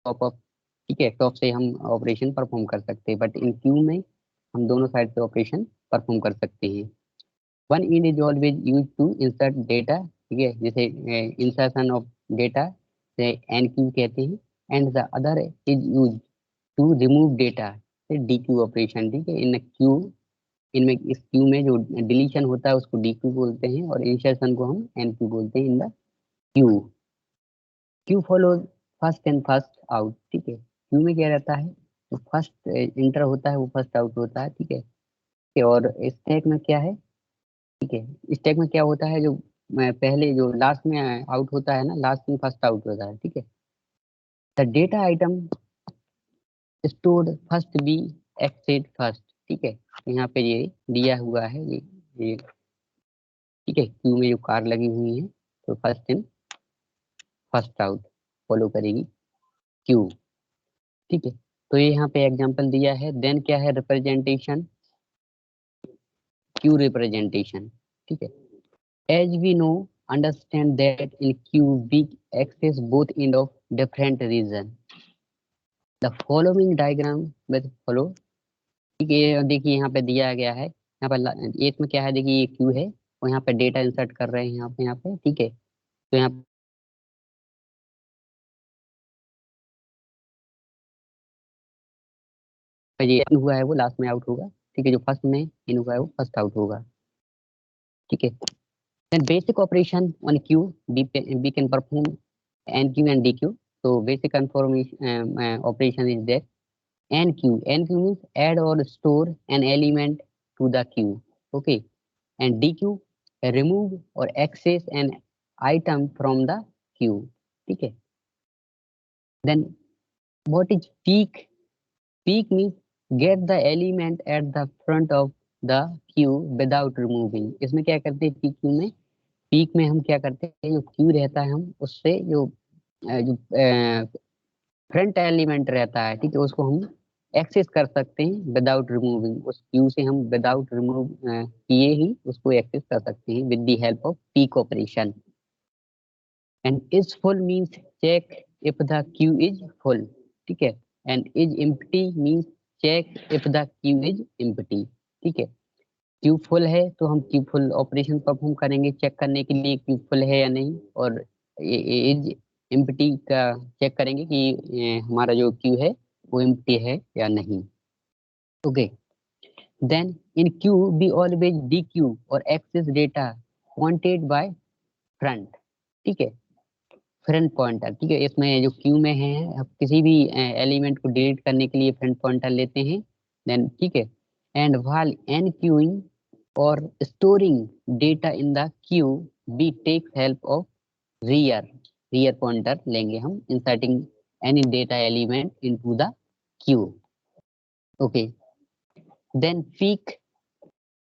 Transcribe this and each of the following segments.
Top of, ठीक है, top से हम ऑपरेशन परफॉर्म कर सकते हैं, बट इन क्यू में हम दोनों साइड से ऑपरेशन परफॉर्म कर सकते हैं। One end is always use to insert data, ठीक है, जैसे इंसर्शन ऑफ डेटा से एन क्यू कहते हैं, and the other is use to remove data से डी क्यू ऑपरेशन, ठीक है। इन क्यू, इनमें इस क्यू में जो डिलीशन होता है उसको डी क्यू बोलते हैं, और इंसर्शन को हम एन क्यू बोलते हैं इन the Q. Q follows first and first out, ठीक है। क्यू में क्या रहता है, जो फर्स्ट इंटर होता है वो फर्स्ट आउट होता है, ठीक है। और स्टैक में क्या है, ठीक है, स्टैक में क्या होता है, जो पहले जो लास्ट में आउट होता है ना, लास्ट में फर्स्ट आउट होता है, ठीक है। The data item stored first be accessed first, ठीक है। यहाँ पे ये दिया हुआ है, ये ठीक है, क्यू में जो कार लगी हुई है तो first in first out follow करेगी क्यू, ठीक है। तो ये यहाँ पे एग्जांपल दिया है। देन क्या है, रिप्रेजेंटेशन, क्यू रिप्रेजेंटेशन, ठीक है। As we know understand that in queue we access both end of different reason, the following diagram with follow, ठीक है। देखिए यहाँ पे दिया गया है, यहाँ पर एक में क्या है, देखिए ये क्यू है और यहाँ पे डेटा इंसर्ट कर रहे हैं यहाँ पे, ठीक है। तो यहाँ पे ये इन हुआ है वो लास्ट में आउट होगा, ठीक है। जो फर्स्ट में इन हुआ है वो फर्स्ट आउट होगा, ठीक है। Then basic operation on queue, we can perform NQ and DQ. So basic information operation is that NQ. NQ means add or store an element to the queue. Okay. And DQ, remove or access an item from the queue. Okay. Then what is peak? Peak means get the element at the front of the queue without removing. इसमें क्या करते हैं peak Q में, peak में हम क्या करते हैं, जो क्यू रहता है हम उससे जो फ्रंट एलिमेंट रहता है, ठीक है, उसको हम एक्सेस कर सकते हैं विदाउट रिमूविंग। उस क्यू से हम विदाउट रिमूव किए ही उसको एक्सेस कर सकते हैं with the help of peek operation. And is full means check if the queue is full, ठीक है। And is empty means check if the queue is empty, ठीक है। क्यू फुल है तो हम क्यू फुल ऑपरेशन परफॉर्म करेंगे check करने के लिए क्यू फुल है या नहीं, और एज एम्प्टी का चेक करेंगे कि हमारा जो क्यू है वो एम्प्टी है या नहीं। Okay. Then in queue we always D Q और access data pointed by front, ठीक है, फ्रंट पॉइंटर, ठीक है। इसमें जो क्यू में है आप किसी भी एलिमेंट को डिलीट करने के लिए फ्रंट पॉइंटर लेते हैं, देन ठीक है। एंड व्हाइल एन क्यूइंग और storing data in the queue we take help of rear, rear pointer लेंगे हम inserting any data element into the queue. Okay. Then peek,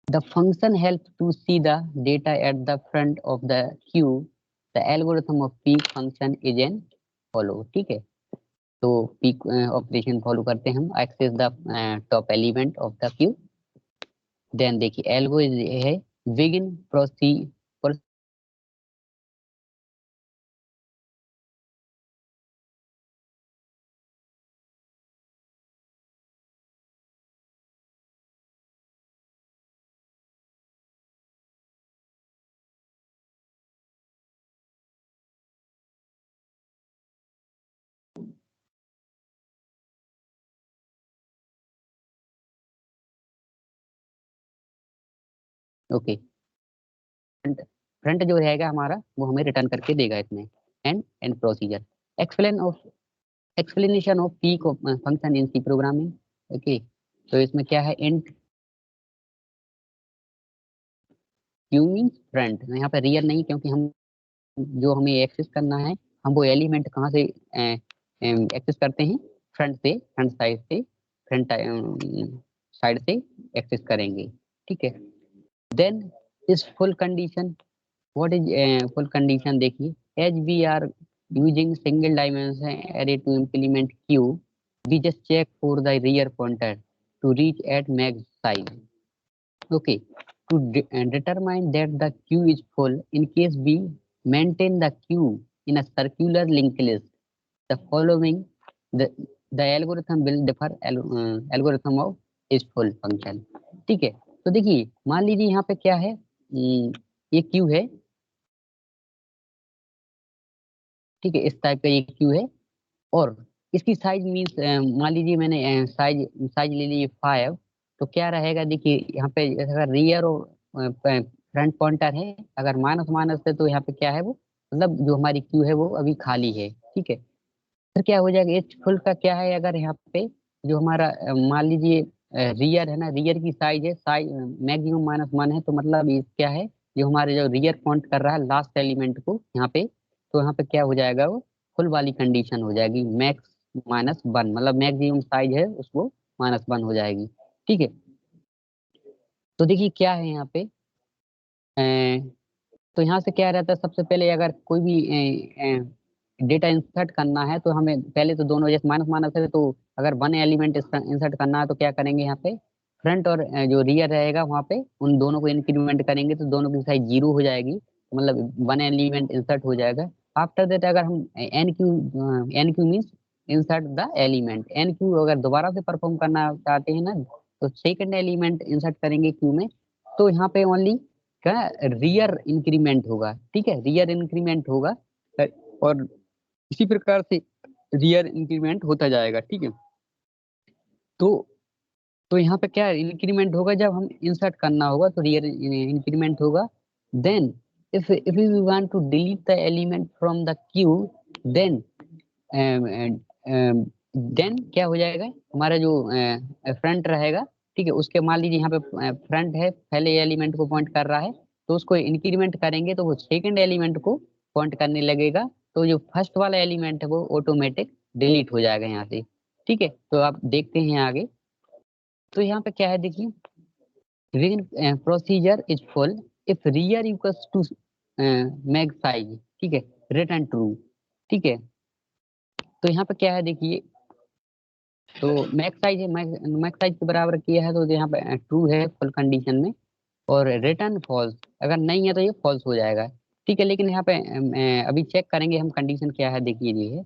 the function helps to see the data at the front of the queue. The algorithm of peak function is an follow, ठीक है। तो peak operation follow करते हैं हम, access the top element of the queue. Then देखिए algo है begin प्रोसी, okay. Front, front जो रहेगा हमारा वो हमें रिटर्न करके देगा इसमें। End procedure, explain of, explanation of peek function in C programming. Okay. तो इसमें क्या है, इंट क्यू मीन्स फ्रंट, यहाँ पे रियल नहीं, क्योंकि हम जो हमें एक्सेस करना है हम वो एलिमेंट कहाँ से एक्सेस करते हैं, फ्रंट से, फ्रंट साइड से, फ्रंट साइड से एक्सेस करेंगे, ठीक है। Then is full condition, what is full condition, देखिए as we are using single dimension array to implement queue, we just check for the rear pointer to reach at max size. Okay, to determine that the queue is full, in case we maintain the queue in a circular linked list, the following the algorithm will differ algorithm of is full function. ठीक है, तो देखिए मान लीजिए यहाँ पे क्या है, ये क्यू है, ठीक है, इस टाइप का ये क्यू है, और इसकी साइज मीन्स मान लीजिए मैंने साइज साइज ले ली 5, तो क्या रहेगा देखिए यहाँ पे, अगर रियर और फ्रंट पॉइंटर है, अगर माइनस माइनस है तो यहाँ पे क्या है वो, मतलब जो हमारी क्यू है वो अभी खाली है। ठीक है, फिर क्या हो जाएगा, एच फुल का क्या है, अगर यहाँ पे जो हमारा मान लीजिए रियर है ना, रियर की साइज है, साइज मैक्सिमम -1 है, तो मतलब ये क्या है, जो हमारे जो रियर पॉइंट कर रहा है लास्ट एलिमेंट को यहाँ पे, तो यहाँ पे क्या हो जाएगा, वो फुल वाली कंडीशन हो जाएगी, मैक्स -1, मतलब मैक्सिमम साइज है उसको -1 हो जाएगी। ठीक है, तो देखिए क्या है यहाँ पे, अ, तो यहाँ से क्या रहता है, सबसे पहले अगर कोई भी डेटा इंसर्ट करना है तो हमें पहले तो दोनों, जैसे माइनस माइनस है, तो अगर वन एलिमेंट इंसर्ट करना है तो क्या करेंगे, यहाँ पे फ्रंट और जो रियर रहेगा वहाँ पे उन दोनों को इंक्रीमेंट करेंगे तो दोनों की साइज 0 हो जाएगी, मतलब वन एलिमेंट इंसर्ट हो जाएगा। आफ्टर दैट अगर हम enqueue means insert the element, enqueue अगर दोबारा से परफॉर्म करना चाहते हैं ना, तो सेकंड एलिमेंट इंसर्ट करेंगे क्यू में, तो यहाँ पे ओनली क्या रियर इंक्रीमेंट होगा। ठीक है, रियर इंक्रीमेंट होगा, और इसी प्रकार से रियर इंक्रीमेंट होता जाएगा। ठीक है, तो यहाँ पे क्या इंक्रीमेंट होगा, जब हम इंसर्ट करना होगा तो रियर इंक्रीमेंट होगा। Then if we want to delete the element from the queue, then then क्या हो जाएगा, हमारा जो फ्रंट रहेगा, ठीक है, उसके मान लीजिए यहाँ पे फ्रंट है, पहले एलिमेंट को पॉइंट कर रहा है, तो उसको इंक्रीमेंट करेंगे तो वो सेकंड एलिमेंट को पॉइंट करने लगेगा, तो जो फर्स्ट वाला एलिमेंट है वो ऑटोमेटिक डिलीट हो जाएगा यहाँ से। ठीक है, तो आप देखते हैं आगे, तो यहाँ पे क्या है देखिए, procedure is full if rear equals to max size, ठीक है, रिटर्न ट्रू। ठीक है, तो यहाँ पे क्या है देखिए, तो मैक्स साइज है, मैक्स साइज के बराबर किया है, तो यहाँ पे ट्रू है फुल कंडीशन में, और रिटर्न फॉल्स, अगर नहीं है तो ये फॉल्स हो जाएगा। ठीक है, लेकिन यहाँ पे अभी चेक करेंगे हम कंडीशन क्या है, देखिए ये है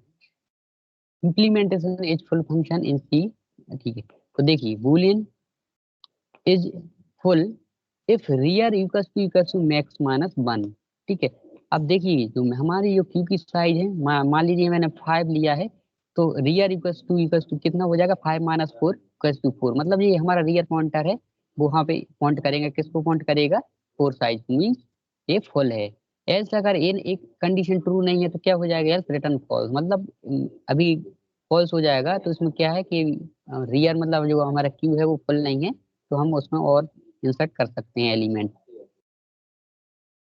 implementation is full function in C. ठीक है, तो देखिए boolean is full if rear equals to max -1। ठीक है, अब देखिए जो हमारी जो क्यू की साइज है, मान लीजिए मैंने 5 लिया है, तो रियर इक्वल्स टू कितना हो जाएगा, 5 - 4 इक्वल्स टू 4, मतलब ये हमारा रियर पॉइंटर है, वो वहाँ पे पॉइंट करेगा, किसको पॉइंट करेगा, 4 साइज मीन्स ये फुल है। एल्स अगर इन एक कंडीशन ट्रू नहीं है तो क्या हो जाएगा, एल्स रिटर्न फॉल्स, मतलब अभी फॉल्स हो जाएगा, तो इसमें क्या है कि रियर मतलब जो हमारा क्यू है वो फुल नहीं है, तो हम उसमें और इंसर्ट कर सकते हैं एलिमेंट।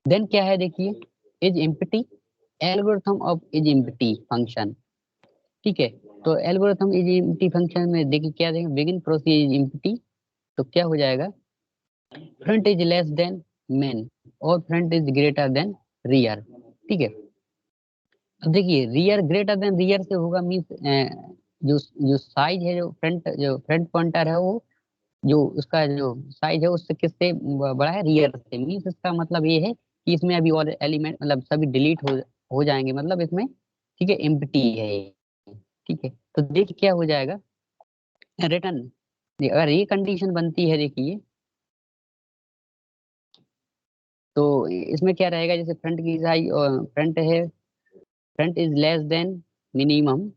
देन क्या है देखिए, is empty, algorithm of is empty function. ठीक है, तो एल्गोरिथम इज एम्प्टी फंक्शन में देखिए क्या देंगे, बिगिन प्रोसीजर इज एम्प्टी, तो क्या हो जाएगा, front is less than main और front is greater than rear. ठीक है, अब देखिए रियर ग्रेटर देन रियर से होगा मीन्स जो जो साइज है, जो फ्रंट पॉइंटर है वो, जो उसका जो साइज है उससे किससे बड़ा है, रियर से, मीन्स इसका मतलब ये है कि इसमें अभी और एलिमेंट मतलब सभी डिलीट हो जाएंगे, मतलब इसमें ठीक है एम्प्टी है ये। ठीक है, तो देखिए क्या हो जाएगा, रिटर्न, अगर ये कंडीशन बनती है देखिए, तो इसमें क्या रहेगा, जैसे फ्रंट की साइज, फ्रंट है, front is less than minimum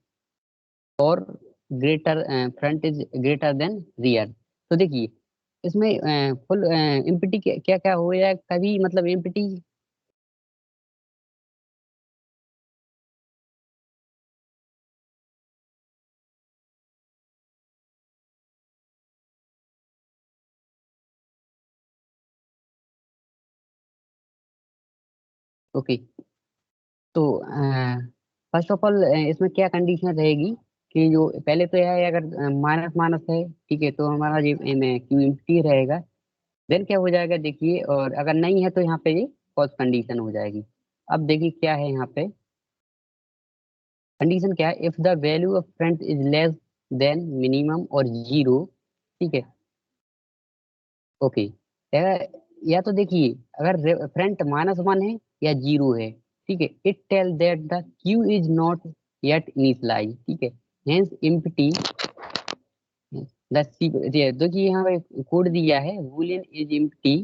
और greater, front is greater than rear, तो देखिए इसमें फुल एम्प्टी क्या क्या हो जाएगा, कभी मतलब एम्प्टी, ओके, तो फर्स्ट ऑफ ऑल इसमें क्या कंडीशन रहेगी, कि जो पहले तो यह है, अगर माइनस माइनस है, ठीक है, तो हमारा ये क्यू एम्प्टी रहेगा। देन क्या हो जाएगा देखिए, और अगर नहीं है तो यहाँ पे ये फॉल्स कंडीशन हो जाएगी। अब देखिए क्या है यहाँ पे कंडीशन, क्या है, if the value of front is less than minimum और 0। ठीक है, ओके, या तो देखिए अगर फ्रंट -1 है या 0 है, ठीक है, it tell that the queue is not yet initialise. ठीक है, हेंस एम्प्टी देखिए यहाँ पे कोड दिया है Boolean is empty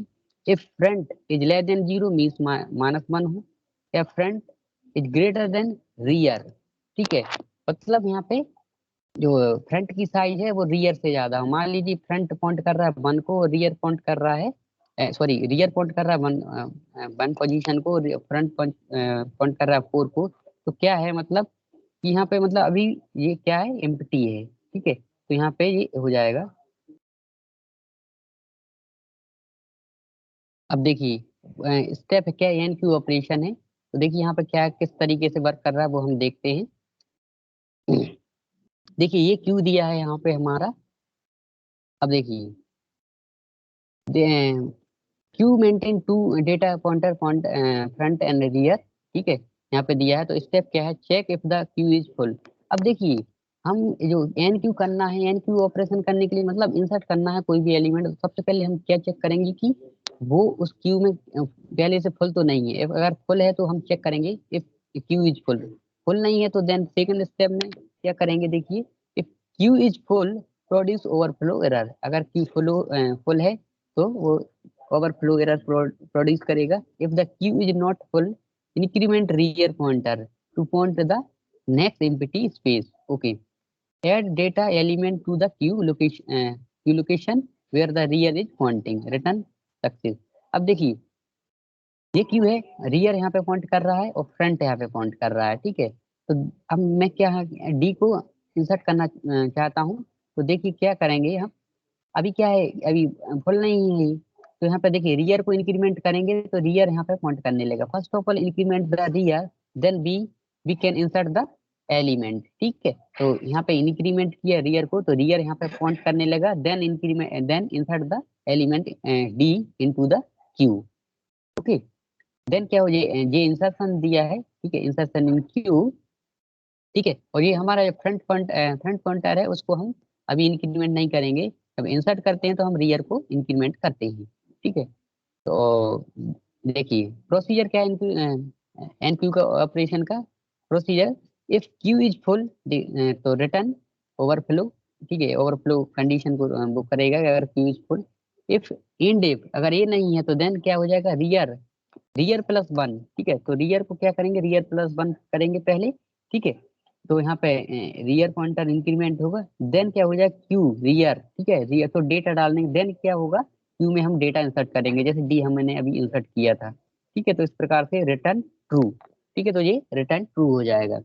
if front is less then 0 means -1 हो, या front is greater than rear. ठीक है, मतलब यहाँ पे जो फ्रंट की साइज है वो रियर से ज्यादा हो। मान लीजिए फ्रंट पॉइंट कर रहा है 1 को, रियर पॉइंट कर रहा है, सॉरी रियर पॉइंट कर रहा है 1 पोजीशन को, फ्रंट पॉइंट कर रहा है 4 को। तो क्या है मतलब कि यहाँ पे मतलब अभी ये क्या है, एम्प्टी है। ठीक है, तो यहाँ पे ये हो जाएगा। अब देखिए स्टेप क्या एन क्यू ऑपरेशन है, तो देखिए यहाँ पे क्या किस तरीके से वर्क कर रहा है वो हम देखते हैं। देखिए ये क्यू दिया है यहाँ पे हमारा। अब देखिए queue maintain two data pointer front and rear. ठीक है, यहाँ पे दिया है। तो स्टेप क्या है, check if the queue is full. अब देखिए हम जो एन क्यू करना है, एन क्यू ऑपरेशन करने के लिए मतलब इंसर्ट करना है कोई भी एलिमेंट, सबसे पहले हम क्या चेक करेंगे कि वो उस क्यू में पहले से फुल तो नहीं है। अगर फुल है तो हम चेक करेंगे if Q is full. Full नहीं है तो देन सेकंड स्टेप में क्या करेंगे, देखिए if Q is full produce overflow error. अगर क्यू फुल है तो वो ओवरफ्लो एरर प्रोड्यूस करेगा। If the queue is not full increment rear pointer two point the next empty space. Okay, add data element to the queue location where the rear is pointing, return success। अब देखिए ये Q है, rear यहाँ पे point कर रहा है और फ्रंट यहाँ पे पॉइंट कर रहा है। ठीक है, तो अब मैं क्या डी को इंसर्ट करना चाहता हूँ। तो देखिए क्या करेंगे हम, अभी क्या है, अभी फुल नहीं है। तो यहाँ पे देखिए रियर को इंक्रीमेंट करेंगे तो रियर यहाँ पे पॉइंट करने लगेगा। First of all increment the rear, then we can insert the element. ठीक है, तो यहाँ पे इंक्रीमेंट किया रियर को तो रियर यहाँ पे पॉइंट करने लगा, then increment then insert the element D into the queue. Okay, then क्या हो, ये इंसर्शन दिया है। ठीक है, इंसर्शन इन क्यू। ठीक है, और ये हमारा जो फ्रंट पॉइंटर है उसको हम अभी इंक्रीमेंट नहीं करेंगे। जब इंसर्ट करते हैं तो हम रियर को इंक्रीमेंट करते हैं। ठीक है, तो देखिए प्रोसीजर क्या है एनक्यू का ऑपरेशन का procedure. If Q is full तो रिटर्न ओवरफ्लो। ठीक है, ओवरफ्लो कंडीशन को वो करेगा अगर Q is full. If in if अगर ये नहीं है तो देन क्या हो जाएगा, रियर रियर प्लस 1। ठीक है, तो रियर को क्या करेंगे, रियर प्लस 1 करेंगे पहले। ठीक है, तो यहाँ पे रियर पॉइंटर इंक्रीमेंट होगा, देन क्या हो जाएगा क्यू रियर। ठीक है, रियर तो डेटा डालने, देन क्या होगा क्यू में हम डेटा इंसर्ट करेंगे, जैसे डी हमने अभी इंसर्ट किया था। ठीक है, तो इस प्रकार से रिटर्न ट्रू। ठीक है, तो ये रिटर्न ट्रू हो जाएगा।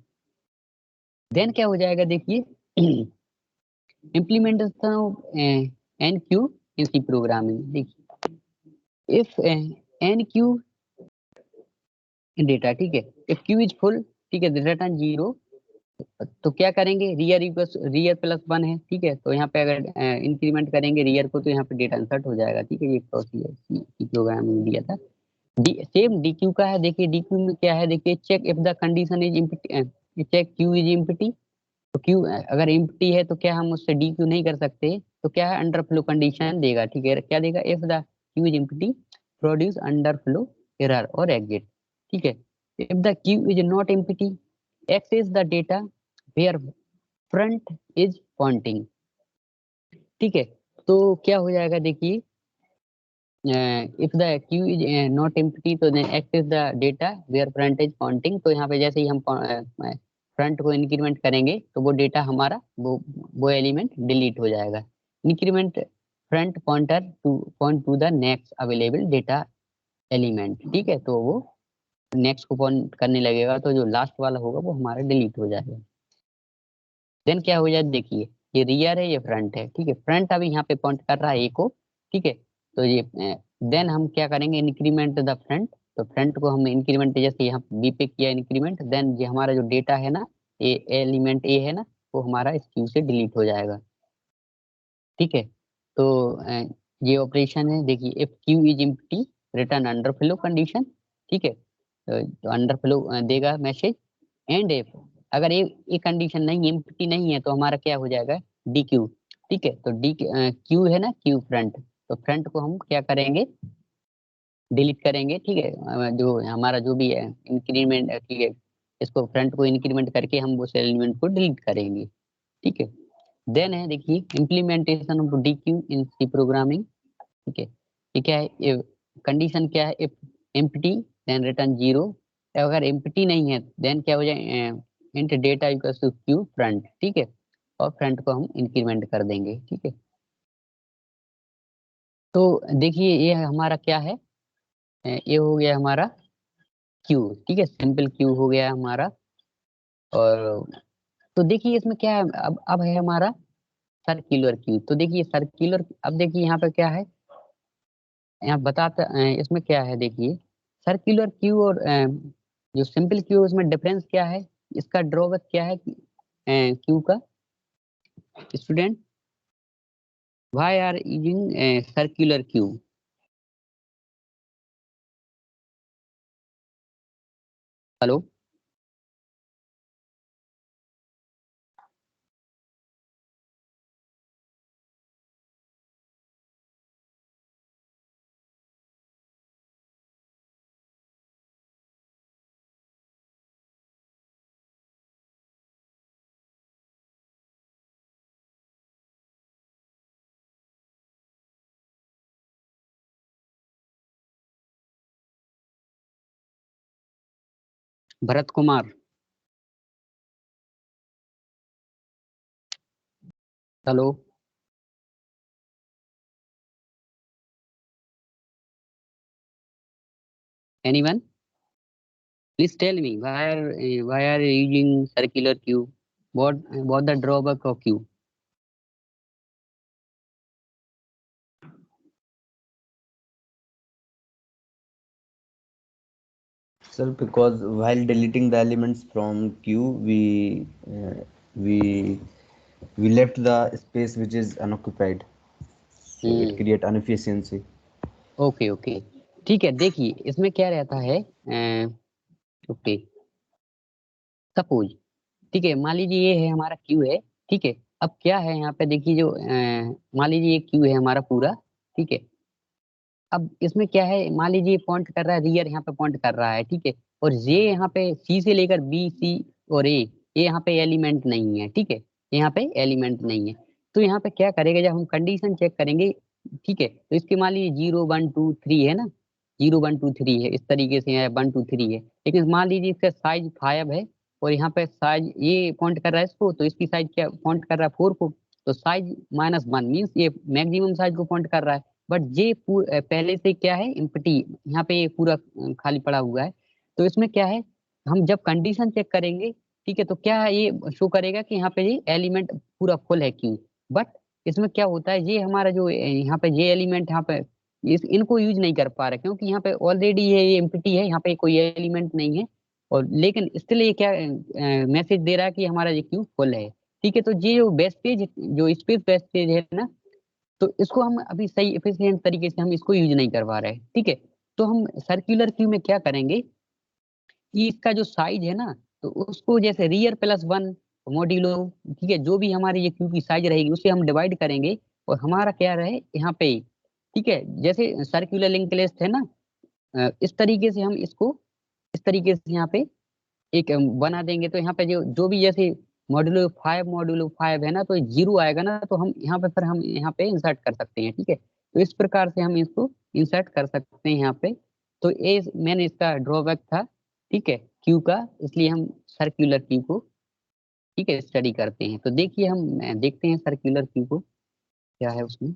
देन क्या हो जाएगा, देखिए implementation of enqueue in C programming. देखिए इफ एन क्यू डेटा, ठीक है, इफ क्यू इज फुल, ठीक है, रिटर्न 0। तो क्या करेंगे, रियर प्लस 1 है। ठीक है, तो यहाँ पे अगर इंक्रीमेंट करेंगे रियर को तो यहाँ पे डेटा इंसर्ट हो जाएगा। ठीक है, ये प्रोसीजर प्रोग्राम में दिया था। डी सेम डी क्यू का है। देखिए डी क्यू में क्या है, देखिए check if the condition is empty, check queue is empty. तो क्यू अगर इम्प्टी है तो क्या हम उससे डी क्यू नहीं कर सकते, तो क्या है अंडर फ्लो कंडीशन देगा। ठीक है, क्या देगा, if the queue is empty produce underflow error और एग्जिट। ठीक है, if the queue is not empty access the data where front is pointing. ठीक है, तो क्या हो जाएगा, देखिए if the queue is not empty तो then access the data where front is pointing. तो यहाँ पे जैसे ही हम फ्रंट को इंक्रीमेंट करेंगे तो वो डेटा हमारा वो एलिमेंट डिलीट हो जाएगा। Increment front pointer two point to the next available data element. ठीक है, तो वो नेक्स्ट को पॉइंट करने लगेगा, तो जो लास्ट वाला होगा वो हमारा डिलीट हो जाएगा। देन क्या हो जाए, देखिए ये रियर है ये फ्रंट है। ठीक है, फ्रंट अभी यहाँ पे पॉइंट कर रहा है ए को। ठीक है, तो ये देन हम क्या करेंगे, इंक्रीमेंट द फ्रंट। तो फ्रंट को हम इंक्रीमेंट जैसे यहाँ बी पे किया इंक्रीमेंट, देन ये हमारा जो डेटा है ना, ए एलिमेंट ए है ना, वो हमारा इस क्यू से डिलीट हो जाएगा। ठीक है, तो ये ऑपरेशन है। देखिए if Q is empty return under flow condition. ठीक है, तो अंडर फ्लो देगा मैसेज। एंड इफ अगर ये कंडीशन नहीं, एम्प्टी नहीं है, तो हमारा क्या हो जाएगा, डी क्यू। ठीक है, तो डी क्यू है ना, क्यू फ्रंट, तो फ्रंट को हम क्या करेंगे, डिलीट करेंगे। ठीक है, जो हमारा जो भी है इंक्रीमेंट, ठीक है, इसको फ्रंट को इंक्रीमेंट करके हम उस एलिमेंट को डिलीट करेंगे। ठीक है। देन है देखिए implementation of dequeue in C programming. ठीक है, ये क्या है, कंडीशन क्या है, इफ एम्प्टी देन रिटर्न 0। अगर एम्प्टी नहीं है देन क्या हो जाए, int data equals to queue front. ठीक है, और फ्रंट को हम इंक्रीमेंट कर देंगे। ठीक है, तो देखिए ये हमारा क्या है, ये हो गया हमारा क्यू। ठीक है, सिंपल क्यू हो गया हमारा। और तो देखिए इसमें क्या है, अब है हमारा सर्कुलर क्यू। तो देखिए सर्कुलर, अब देखिए यहाँ पे क्या है, यहाँ बताते इसमें क्या है देखिए, सर्कुलर क्यू और जो सिंपल क्यू उसमें डिफरेंस क्या है, इसका ड्रॉबैक क्या है क्यू का, student why are using circular queue. Hello, Bharat Kumar, hello, anyone, please tell me why are using circular queue, what the drawback of queue. Sir, because while deleting the elements from queue, we we left the space which is unoccupied, so it create inefficiency. Okay okay, ठीक है। देखिए इसमें क्या रहता है, okay, suppose, ठीक है, मान लीजिए ये है हमारा क्यू है। ठीक है, अब क्या है यहाँ पे देखिए, जो मान लीजिए ये क्यू है हमारा पूरा। ठीक है, अब इसमें क्या है, मान लीजिए पॉइंट कर रहा है, रियर यहाँ पे पॉइंट कर रहा है। ठीक है, और ये यहाँ पे सी से लेकर बी सी और ए, ये यहाँ पे एलिमेंट नहीं है। ठीक है, यहाँ पे एलिमेंट नहीं है। तो यहाँ पे क्या करेगा, जब हम कंडीशन चेक करेंगे, ठीक है, तो इसके मान लीजिए 0 1 2 3 है ना, 0 1 2 3 है, इस तरीके से है, 1 2 3 है। लेकिन मान लीजिए इसका साइज 5 है, और यहाँ पे साइज ये पॉइंट कर रहा है इसको, तो इसकी साइज क्या पॉइंट कर रहा है, 4 को। तो साइज -1 मीन्स ये मैक्सिमम साइज को पॉइंट कर रहा है। बट ये पहले से क्या है, एम्प्टी, यहाँ पे ये पूरा खाली पड़ा हुआ है। तो इसमें क्या है, हम जब कंडीशन चेक करेंगे, ठीक है, तो क्या है, ये शो करेगा कि यहाँ पे ये एलिमेंट पूरा फुल है क्यू। बट इसमें क्या होता है, ये हमारा जो यहाँ पे ये एलिमेंट यहाँ पे इनको यूज नहीं कर पा रहे, क्योंकि यहाँ पे ऑलरेडी ये एम्प्टी है, यहाँ पे कोई एलिमेंट नहीं है। और लेकिन स्टिल ये क्या मैसेज दे रहा है कि हमारा ये क्यू फुल है। ठीक है, तो ये जो बेस्ट पेज, जो स्पेस बेस्ट पेज है ना, तो इसको हम अभी सही एफिशिएंट तरीके से हम इसको यूज नहीं करवा रहे हैं। ठीक है, तो हम सर्कुलर क्यू में क्या करेंगे कि इसका जो साइज है ना, तो उसको जैसे रियर +1 मॉड्यूलो, ठीक है, जो भी हमारी ये क्यू की साइज रहेगी उसे हम डिवाइड करेंगे, और हमारा क्या रहे यहाँ पे, ठीक है, जैसे सर्कुलर लिंक लिस्ट है ना, इस तरीके से हम इसको इस तरीके से यहाँ पे एक बना देंगे। तो यहाँ पे जो जो भी जैसे मॉड्यूलो 5 है ना, तो 0 आएगा ना, तो हम यहाँ पे फिर हम यहाँ पे इंसर्ट कर सकते हैं। ठीक है, तो इस प्रकार से हम इसको इंसर्ट कर सकते हैं यहाँ पे। तो ये मैंने इसका ड्रॉबैक था, ठीक है, क्यू का, इसलिए हम सर्कुलर क्यू को, ठीक है, स्टडी करते हैं। तो देखिए हम देखते हैं सर्कुलर क्यू को क्या है उसमें।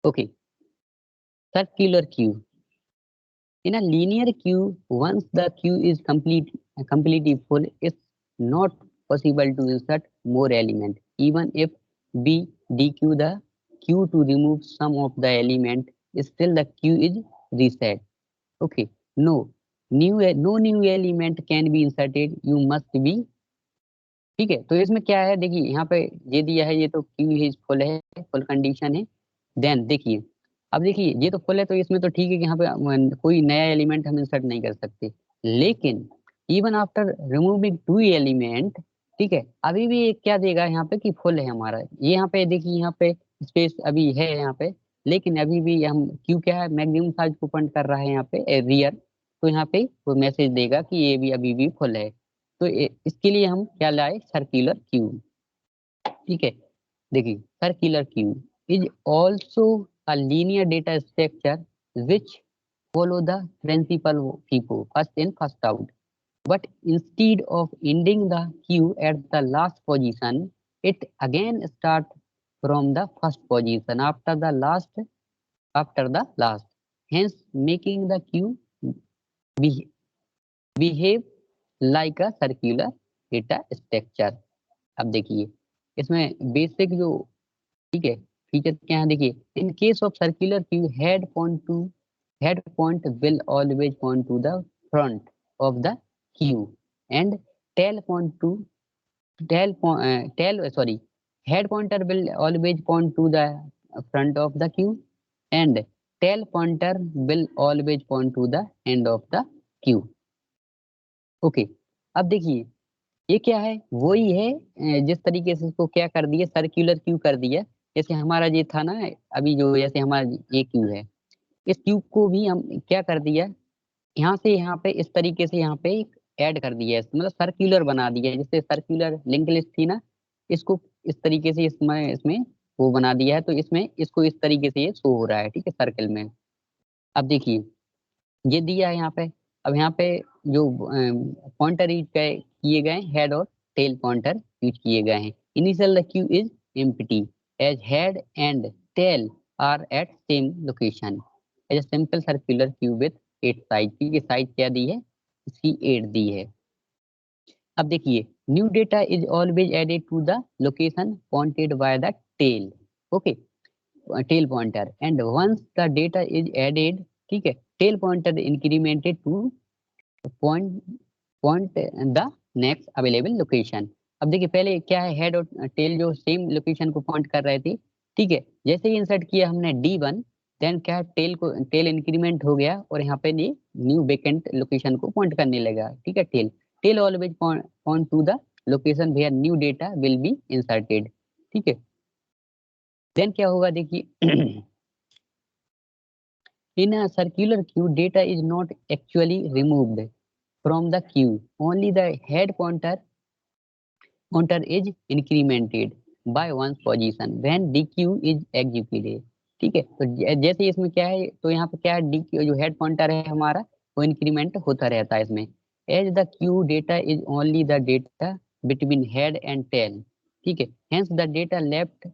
Okay, circular queue. In a linear queue, once the queue is completely full, it's not possible to insert more element. Even if we dequeue the queue to remove some of the element, still the queue is reset. Okay, no new element can be inserted. You must be, ठीक है। तो इसमें क्या है देखिए, यहाँ पे ये दिया है, ये तो क्यू इज फुल है, फुल कंडीशन है। देन देखिए, अब देखिए ये तो फुल है, तो इसमें तो ठीक है कि यहाँ पे कोई नया एलिमेंट हम इंसर्ट नहीं कर सकते। लेकिन इवन आफ्टर रिमूविंग 2 एलिमेंट, ठीक है, अभी भी ये क्या देगा यहाँ पे कि फुल है हमारा। ये यहाँ पे देखिए, यहाँ पे स्पेस अभी है यहाँ पे, लेकिन अभी भी हम क्यू क्या है, मैक्सिमम साइज को पॉइंट कर रहा है यहाँ पे रियर, तो यहाँ पे वो मैसेज देगा कि ये भी अभी भी फुल है। तो इसके लिए हम क्या लाए, सर्कुलर क्यू। ठीक है, देखिए circular queue is also a linear data structure which follow the principle FIFO, first in first out. But instead of ending the queue at the last position, it again start from the first position after the last, hence making the queue be, behave like a circular data structure. अब देखिए इसमें basic जो, ठीक है, feature क्या है, देखिए in case of circular Q head point will always point to the front of the queue and tail point to tail po- tail sorry head pointer will always point to the front of the queue and tail pointer will always point to the end of the queue. Okay, अब देखिए ये क्या है, वही है जिस तरीके से इसको क्या कर दिया, सर्कुलर क्यू कर दिया। जैसे हमारा ये था ना, अभी जो जैसे हमारा ये क्यू है, इस क्यू को भी हम क्या कर दिया, यहाँ से यहाँ पे इस तरीके से यहाँ पे ऐड कर दिया है, मतलब सर्कुलर बना दिया है। जैसे सर्कुलर लिंक लिस्ट थी ना, इसको इस तरीके से इसमें इसमें वो बना दिया है, तो इसमें इसको इस तरीके से ये शो हो रहा है, ठीक है, सर्कल में। अब देखिए ये दिया है यहाँ पे, अब यहाँ पे जो पॉइंटर यूज किए गए, हेड और टेल पॉइंटर यूज किए गए हैं। Initial the queue is empty as head and tail are at same location as a simple circular queue with 8 size की साइज क्या दी है, इसकी 8 दी है। अब देखिए new data is always added to the location pointed by the tail, okay, tail pointer and once the data is added, ठीक है, tail pointer incremented to point point the next available location. अब देखिए पहले क्या है, head और tell जो same location को पॉइंट कर रहे थे, ठीक है, जैसे ही इंसर्ट किया हमने D1, देन क्या है, टेल इंक्रीमेंट हो गया और यहाँ पे ये न्यू वेकेंट लोकेशन को पॉइंट करने लगा, ठीक है। Tail tail always point to the location where new data will be inserted, ठीक है। देन क्या होगा देखिए in a circular queue data is not actually removed from the queue, only the head pointer is incremented by one's position when dq is executed, ठीक है। तो जैसे इसमें क्या है, तो यहाँ पे क्या है, dq जो हेड पॉइंटर है हमारा वो इंक्रीमेंट होता रहता है इसमें। As the queue data is only the data between head and tail, ठीक है, hence the data left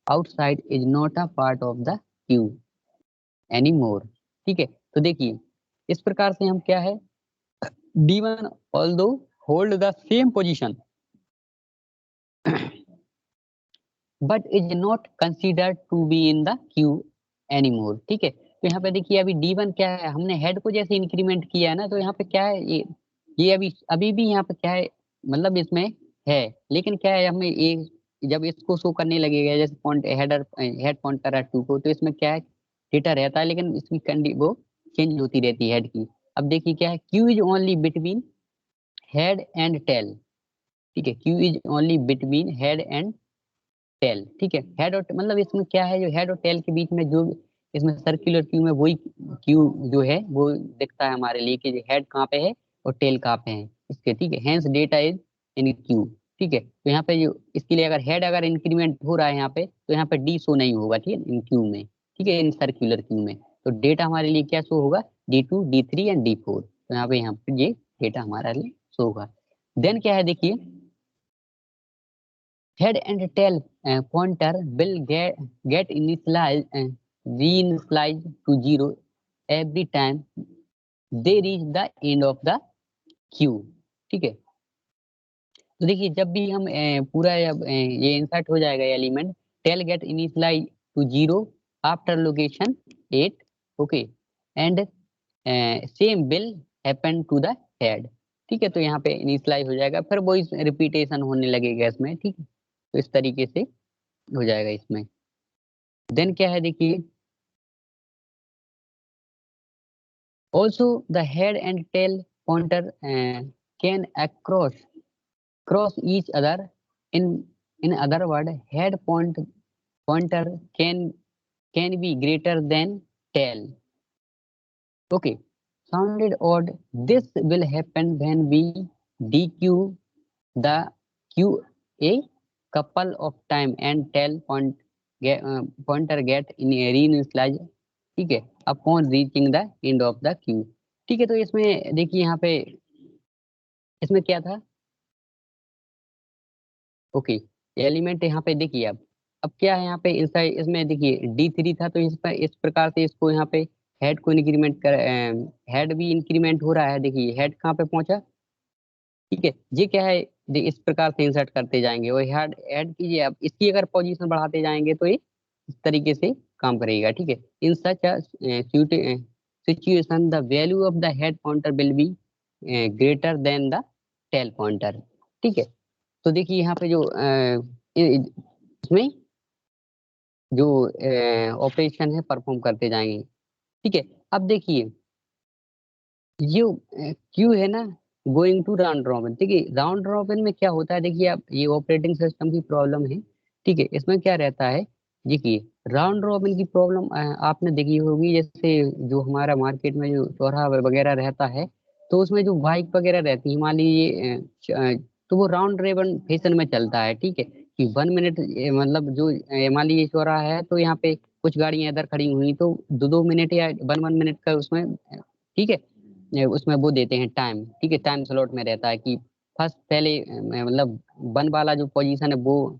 outside is not a part of the queue any more, ठीक है। तो देखिए इस प्रकार से हम क्या है, D1 although hold the same position but is not considered to be in the queue anymore, ठीक है। तो यहाँ पे देखिए अभी D1 क्या है, हमने हेड को जैसे इंक्रीमेंट किया है ना, तो यहाँ पे क्या है, ये अभी अभी भी यहाँ पे क्या है, मतलब इसमें है, लेकिन क्या है, हमें ये जब इसको शो करने लगेगा, जैसे पॉइंट हेड पॉइंट कर रहा है 2 को, तो इसमें क्या है, डेटा रहता है, लेकिन इसकी वो चेंज होती रहती है हेड की। अब देखिए क्या है, queue is only between head and tail, ठीक है, queue is only between head and tail, ठीक है। हेड और मतलब इसमें क्या है, जो हेड और टेल के बीच में जो इसमें सर्कुलर क्यू में वही क्यू जो है वो दिखता है हमारे लिए कि हेड कहाँ पे है और टेल कहाँ पे है इसके, ठीक है। Hence data is in Q, ठीक है। तो यहाँ पे जो इसके लिए अगर हेड अगर इंक्रीमेंट हो रहा है यहाँ पे, तो यहाँ पे डी शो नहीं होगा, ठीक है, इन क्यू में, ठीक है, इन सर्कुलर क्यू में। तो डेटा हमारे लिए क्या शो होगा, D2 D3 एंड D4, तो यहाँ पे ये डेटा हमारे लिए शो होगा। देन क्या है देखिए, head and tail pointer will get initialized reinitialized to 0 every time they reach the end of the queue, ठीक है। तो देखिए जब भी हम पूरा ये इंसर्ट हो जाएगा element, tail get initialise to 0 after location 8, okay, and same will happen to the head, ठीक है। तो यहाँ पे इनिशियलाइज हो जाएगा, फिर वो रिपीटेशन होने लगेगा इसमें, ठीक है। तो इस तरीके से हो जाएगा इसमें। देन क्या है देखिए, also the head and tail pointer can cross each other, in in other word head point pointer can be greater than tail. Okay, sounded odd. This will happen when we dequeue the queue a couple of time and pointer get in a reinitialize. ठीक है, upon reaching the end of the queue. ठीक है, तो इसमें देखिए यहाँ पे इसमें क्या था। ओके, एलिमेंट यहाँ पे देखिए अब क्या है यहाँ पे इनसाइड इसमें देखिए D3 था, तो इस प्रकार से इसको यहाँ पे हेड को इंक्रीमेंट कर हेड भी इंक्रीमेंट हो रहा है। देखिए हेड कहाँ पे पहुंचा, ठीक है, ये क्या है, इस प्रकार से इंसर्ट करते जाएंगे और हेड ऐड कीजिए। अब इसकी अगर पोजीशन बढ़ाते जाएंगे तो ये इस तरीके से काम करेगा। ठीक है, in such situation the value of the head pointer will be greater than the tail pointer. ठीक है, तो देखिए यहाँ पे जो इसमें जो ऑपरेशन है परफॉर्म करते जाएंगे। ठीक है, अब देखिए ये क्यू है ना गोइंग टू राउंड रॉबिन। ठीक है, राउंड रॉबिन में क्या होता है, देखिए आप ये ऑपरेटिंग सिस्टम की प्रॉब्लम है। ठीक है, इसमें क्या रहता है, देखिए राउंड रॉबिन की प्रॉब्लम आपने देखी होगी, जैसे जो हमारा मार्केट में जो चौराहा वगैरह रहता है, तो उसमें जो बाइक वगैरह रहती है मान लीजिए तो वो राउंड रॉबिन फैशन में चलता है। ठीक है, कि 1 मिनट मतलब जो मान लीजिए चौराहा है, तो यहाँ पे कुछ गाड़ियां इधर खड़ी हुई तो 2-2 मिनट या 1-1 मिनट का उसमें ठीक है उसमें वो देते हैं टाइम। ठीक है, टाइम स्लॉट में रहता है कि फर्स्ट पहले मतलब 1 वाला जो पोजीशन है वो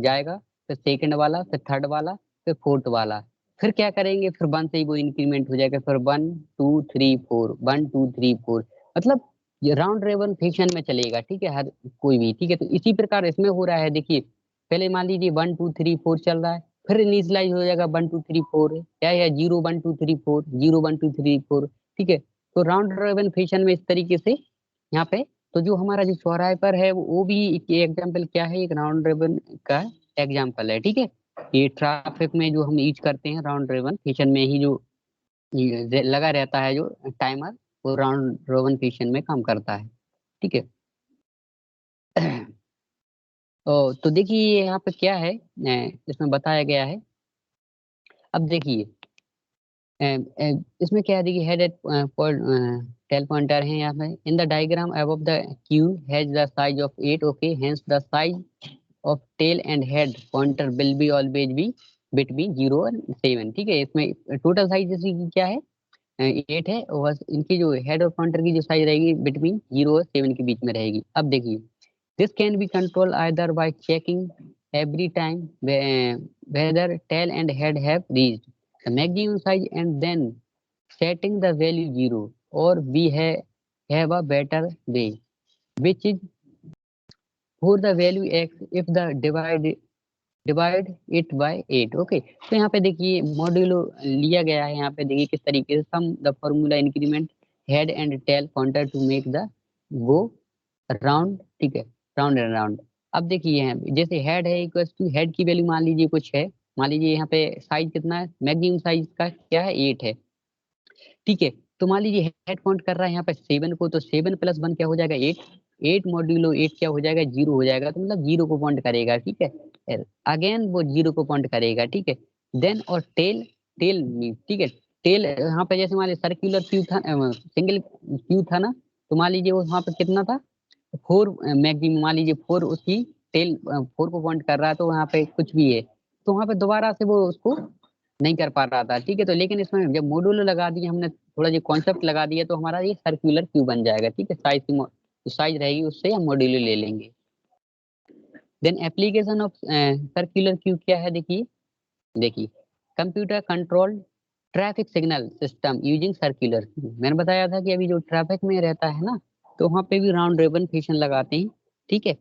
जाएगा, फिर सेकंड वाला, फिर थर्ड वाला, फिर फोर्थ वाला, फिर क्या करेंगे, फिर 1 से ही वो इंक्रीमेंट हो जाएगा, फिर 1 2 3 4 1 2 3 4 मतलब ये राउंड रेवन फैशन में चलेगा। ठीक है, हर कोई भी। ठीक है, तो इसी प्रकार इसमें हो रहा है। देखिए पहले मान लीजिए 1 2 3 4 चल रहा है, फिर इनिशियलाइज हो जाएगा 1 2 3 4 या 0 1 2 3 4 0 1 2 3 4। ठीक है, तो राउंड रॉबिन फैशन में इस तरीके से यहाँ पे तो जो हमारा जो चौराहे पर है वो भी एक एग्जाम्पल क्या है, एक राउंड रॉबिन का एग्जाम्पल है। ठीक है, ये ट्रैफिक में जो हम यूज करते हैं राउंड रॉबिन फैशन में ही जो लगा रहता है जो टाइमर, वो राउंड रॉबिन फैशन में काम करता है। ठीक है, तो देखिए यहाँ पे क्या है इसमें बताया गया है। अब देखिए इसमें क्या है, देखिए हेड एट टेल पॉइंटर है यहाँ पे। In the diagram above the queue has the size of 8। Okay, hence the size of tail and head pointer will be always be between 0 और 7। ठीक है, इसमें टोटल साइज इसकी क्या है 8 है, और इनकी जो हेड और पॉइंटर की जो साइज रहेगी बिटवीन 0 और 7 के बीच में रहेगी। अब देखिए this can be control either bye checking every time whether tail and head have reached the maximum size and then setting the value 0, or we have a better way which is for the value x if the divide it by 8। Okay, तो यहाँ पे देखिए modulo लिया गया है। यहाँ पे देखिए किस तरीके से some the formula increment head and tail pointer to make the go round. ठीक है, राउंड एंड राउंड। अब देखिए यहाँ जैसे हेड है इक्वल टू हेड की वैल्यू मान लीजिए कुछ है, मान लीजिए यहाँ पे साइज कितना है, मैक्सिमम साइज का क्या है 8 है। ठीक है, तो मान लीजिए हेड काउंट कर रहा है यहाँ पे 7 को, तो 7 + 1 क्या हो जाएगा 8, 8 मॉड्यूलो 8 क्या हो जाएगा 0 हो जाएगा, तो मतलब 0 को पॉइंट करेगा। ठीक है, अगेन वो 0 को पॉइंट करेगा। ठीक है, देन और टेल टेल ठीक है, टेल यहाँ पे जैसे मान लीजिए सर्कुलर क्यू था सिंगल क्यू था ना, तो मान लीजिए वो वहाँ पे कितना था 4 मैक्सिमम, मान लीजिए 4 उसकी टेल 4 को पॉइंट कर रहा है, तो वहाँ पे कुछ भी है तो वहाँ पे दोबारा से वो उसको नहीं कर पा रहा था। ठीक है, तो लेकिन इसमें जब मॉड्यूलो लगा दिया हमने, थोड़ा जो कॉन्सेप्ट लगा दिया, तो हमारा ये सर्कुलर क्यूब बन जाएगा। ठीक है, साइज की जो साइज रहेगी उससे हम मॉड्यूलो ले लेंगे। Then application of circular queue क्या है, देखिए देखिए computer control traffic signal system using circular queue. मैंने बताया था कि अभी जो ट्रैफिक में रहता है ना, तो वहाँ पे भी राउंड रेबन फैशन लगाते हैं। ठीक है,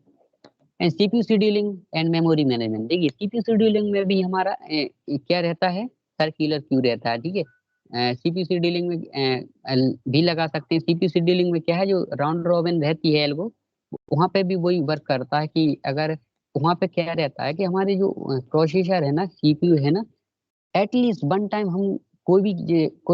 and CPU scheduling and memory management. देखिए सीपीयू शेड्यूलिंग में भी हमारा क्या रहता है सर्कुलर क्यू रहता है। ठीक है, सीपीयू शेड्यूलिंग में भी लगा सकते हैं। सीपीयू शेड्यूलिंग में क्या है जो राउंड रॉबिन रहती है एल्गो, वहाँ पे भी वही वर्क करता है कि अगर वहाँ पे क्या रहता है कि हमारे जो प्रोसेसर है ना सीपीयू है ना, एटलीस्ट 1 टाइम हम कोई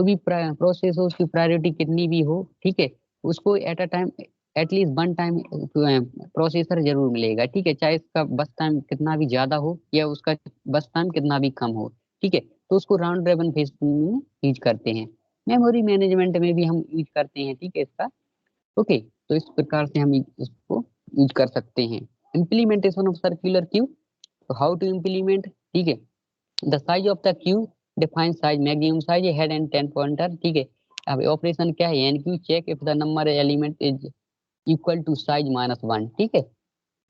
भी प्रोसेस हो उसकी प्रायोरिटी कितनी भी हो, ठीक है, उसको at a time at least one time processor जरूर मिलेगा, ठीक है, चाहे इसका बस टाइम कितना भी ज्यादा हो या उसका बस टाइम कितना भी कम हो, ठीक है। तो उसको राउंड रेबन फेस में यूज करते हैं। मेमोरी मैनेजमेंट में भी हम यूज करते हैं, ठीक है, इसका। ओके, तो इस प्रकार से हम इसको यूज कर सकते हैं। इम्प्लीमेंटेशन ऑफ सर्कुलर क्यू, तो हाउ टू इम्प्लीमेंट, ठीक है। The size of the queue define size, maximum size, head and 10 pointer, ठीक है। अब ऑपरेशन क्या है, enqueue check if the number element is equal to size -1, ठीक है।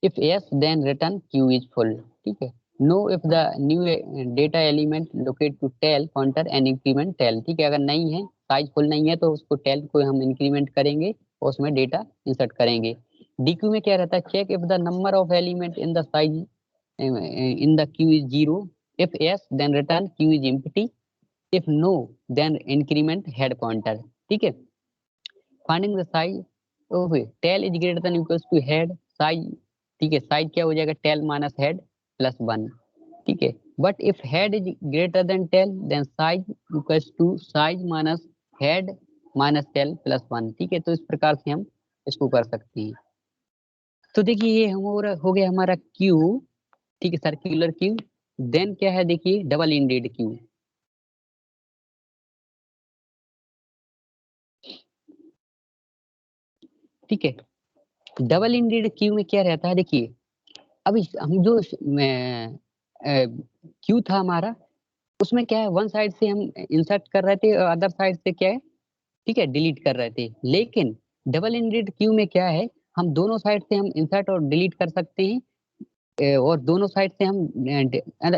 If yes then return queue is full, ठीक है। No if the new data element locate to tail pointer and increment tail, ठीक है। अगर नहीं है, size full नहीं है, तो उसको टेल को हम इंक्रीमेंट करेंगे और उसमें डेटा इंसर्ट करेंगे। डीक्यू में क्या रहता है, check if the number of element in the size in the queue is 0. If yes, then return queue is empty. If no, then increment head pointer, ठीक है। Finding the size, okay, tail is greater than equals to head size, ठीक है। Size क्या हो जाएगा, tell minus head plus 1, ठीक है। But if head is greater than tail then size equals to size minus head minus tail plus 1, ठीक है। तो इस प्रकार से हम इसको कर सकते हैं। तो देखिए ये हो गया हमारा क्यू, ठीक है, सर्कुलर क्यू। देन क्या है, देखिए डबल इंडेड क्यू, ठीक है। डबल इंडेड क्यू में क्या रहता है, देखिए अभी हम जो क्यू था हमारा, उसमें क्या है, वन साइड से हम इंसर्ट कर रहे थे और अदर साइड से क्या है, ठीक है, डिलीट कर रहे थे। लेकिन डबल इंडेड क्यू में क्या है, हम दोनों साइड से हम इंसर्ट और डिलीट कर सकते हैं, और दोनों साइड से हम